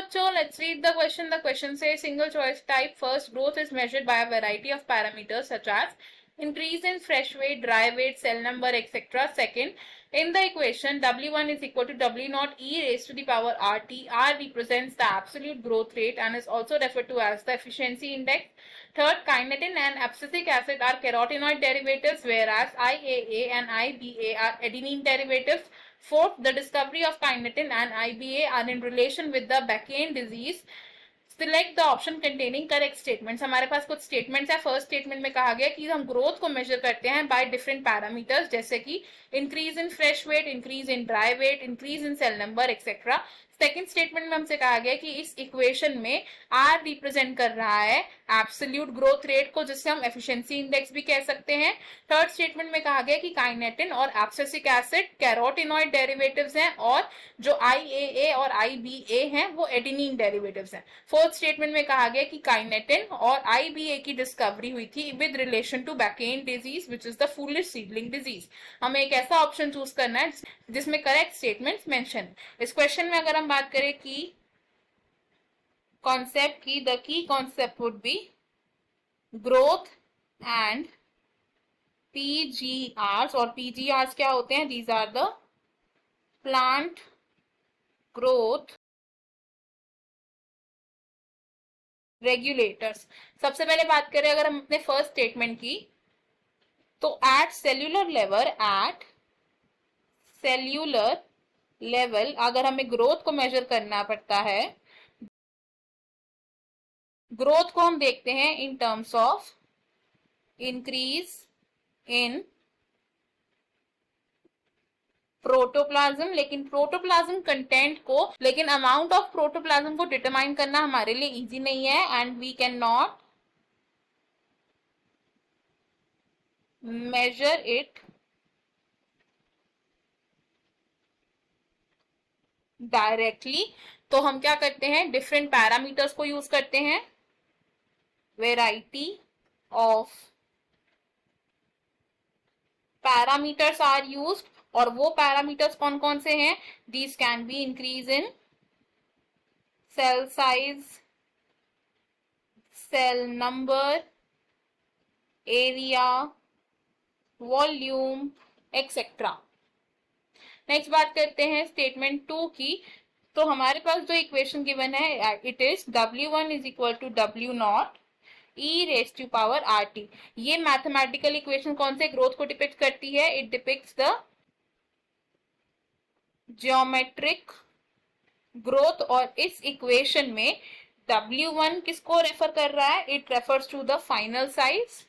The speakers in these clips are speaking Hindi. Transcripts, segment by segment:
बच्चों, let's read the question. The question says single choice type. First, growth is measured by a variety of parameters such as increase in fresh weight, dry weight, cell number, etc. Second, in the equation W1 is equal to W naught e raised to the power RT. R represents the absolute growth rate and is also referred to as the efficiency index. Third, kinetin and abscisic acid are carotenoid derivatives, whereas IAA and IBA are adenine derivatives. Fourth, the discovery of kinetin and IBA are in relation with the Bacchian disease. Select the option containing correct statements. हमारे पास कुछ स्टेटमेंट्स है. फर्स्ट स्टेटमेंट में कहा गया कि हम ग्रोथ को मेजर करते हैं बाय डिफरेंट पैरामीटर्स, जैसे कि increase in fresh weight, increase in dry weight, increase in cell number etcetera. Second statement में हमसे कहा गया कि इस इक्वेशन में आर रिप्रेजेंट कर रहा है एब्सोल्यूट ग्रोथ रेट को, जिससे हम एफिशिएंसी इंडेक्स भी कह सकते हैं. थर्ड स्टेटमेंट में कहा गया कि काइनेटिन और एब्सिसिक एसिड कैरोटिनॉइड डेरिवेटिव्स हैं और जो IAA और IBA हैं वो एडेनिन डेरिवेटिव्स हैं. फोर्थ स्टेटमेंट में कहा गया कि काइनेटिन और IBA की डिस्कवरी हुई थी with relation to bakanae disease which is the foolish seedling disease. हमें एक ऐसा ऑप्शन चूज करना है जिसमें करेक्ट स्टेटमेंट्स मेंशन. इस क्वेश्चन में अगर हम बात करें कि कॉन्सेप्ट की, the key concept would be growth and PGRs. और PGRs क्या होते हैं? These are the plant growth regulators. सबसे पहले बात करें अगर हम अपने फर्स्ट स्टेटमेंट की, तो एट सेल्यूलर लेवल अगर हमें ग्रोथ को मेजर करना पड़ता है, ग्रोथ को हम देखते हैं in terms of increase in protoplasm. लेकिन प्रोटोप्लाज्म कंटेंट को, लेकिन अमाउंट ऑफ प्रोटोप्लाज्म को डिटरमाइन करना हमारे लिए इजी नहीं है, and we can not measure it directly. तो हम क्या करते हैं? डिफरेंट पैरामीटर्स को यूज करते हैं. Variety of parameters are used, और वो पैरामीटर्स कौन कौन से हैं? These can be increase in cell size, cell number, area, volume etcetera. Next बात करते हैं स्टेटमेंट 2 की. तो हमारे पास जो इक्वेशन गिवन है, it is W1 is equal to W naught E raise to power RT. ये मैथमेटिकल इक्वेशन कौन से ग्रोथ को डिपिक्ट करती है? It depicts the geometric growth. और इस इक्वेशन में W1 किसको रेफर कर रहा है? It refers to the final size.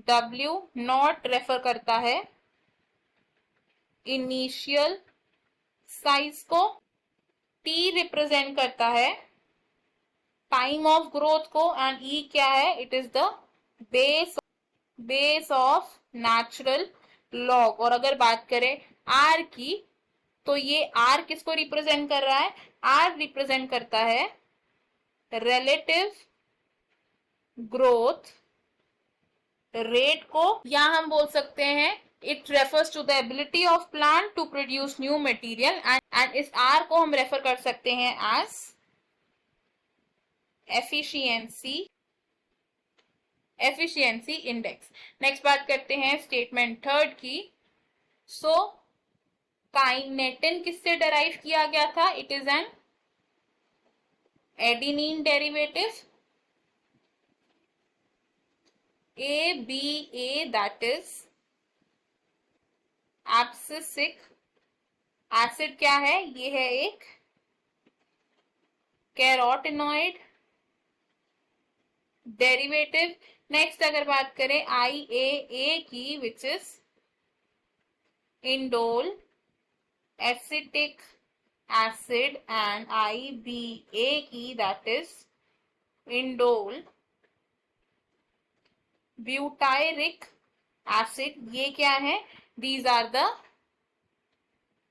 W naught refer करता है इनिशियल साइज को. T रिप्रेजेंट करता है टाइम ऑफ ग्रोथ को, एंड E क्या है? It is the base of natural log. और अगर बात करें R की, तो ये R किसको रिप्रेजेंट कर रहा है? R रिप्रेजेंट करता है रिलेटिव ग्रोथ रेट को, या हम बोल सकते हैं it refers to the ability of plant to produce new material, and इस R को हम रेफर कर सकते हैं एज एफिशिएंसी इंडेक्स. नेक्स्ट बात करते हैं स्टेटमेंट 3 की. सो काइनेटिन किससे डेराइव किया गया था? It is an adenine derivative. ABA, that is abscisic acid क्या है? ये है एक कैरोटिनॉइड डेरिवेटिव. नेक्स्ट अगर बात करें IAA की, which is indole acetic acid, and IBA की, that is indole butyric acid. ये क्या है? These are the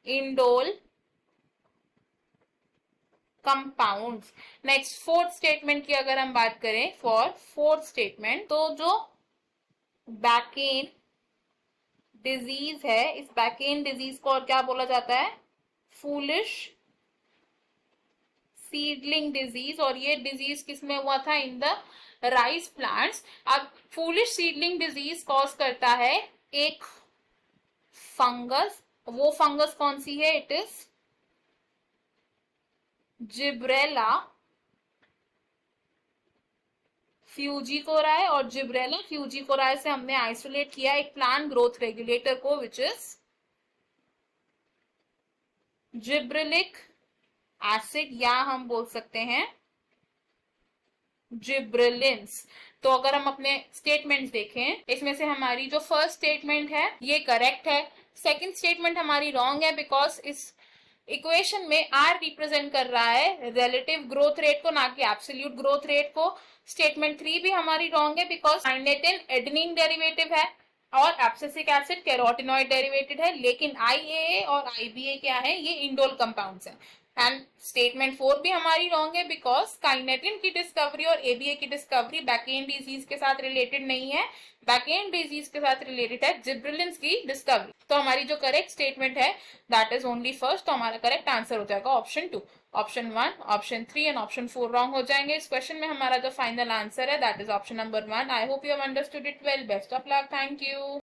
indole compounds. Next fourth statement की अगर हम बात करें, फॉर फोर्थ स्टेटमेंट, तो जो बैकेन डिजीज है, इस बैकेन डिजीज को और क्या बोला जाता है? Foolish seedling disease. और ये डिजीज किसमें हुआ था? In the rice plants. अब फूलिश सीडलिंग डिजीज कॉज करता है एक फंगस। वो फंगस कौन सी है? It is Gibberella fujikuroi. और जिब्रेला फ्यूजिकोराई से हमने आइसोलेट किया एक प्लांट ग्रोथ रेगुलेटर को, विच इज जिब्रेलिक एसिड, या हम बोल सकते हैं जिब्रेलिन्स। तो अगर हम अपने स्टेटमेंट देखें, इसमें से हमारी जो फर्स्ट स्टेटमेंट है ये करेक्ट है। सेकंड स्टेटमेंट हमारी रॉन्ग है, बिकॉज इस इक्वेशन में आर रिप्रेजेंट कर रहा है रिलेटिव ग्रोथ रेट को, ना कि एब्सोल्यूट ग्रोथ रेट को। स्टेटमेंट 3 भी हमारी रॉन्ग है, बिकॉज काइनेटिन एडेनिन डेरिवेटिव है और एब्सिसिक एसिड कैरोटिनॉइड डेरिवेटेड है, लेकिन आईएए और आईबीए क्या है? ये इंडोल कंपाउंड्स हैं। एंड स्टेटमेंट 4 भी हमारी रॉन्ग है, बिकॉज काइनेटिन की डिस्कवरी और एबीए की डिस्कवरी बैकेन डिजीज के साथ रिलेटेड नहीं है, बैकेन डिजीज के साथ रिलेटेड है जिब्रेलिन्स की डिस्कवरी। तो हमारी जो करेक्ट स्टेटमेंट है दैट इज ओनली फर्स्ट। तो हमारा करेक्ट आंसर हो जाएगा option 2। Option 1, option 3 and option 4 wrong हो जाएंगे। इस क्वेश्चन में हमारा जो फाइनल आंसर है that is option number 1। I hope you have understood it well. Best of luck. Thank you.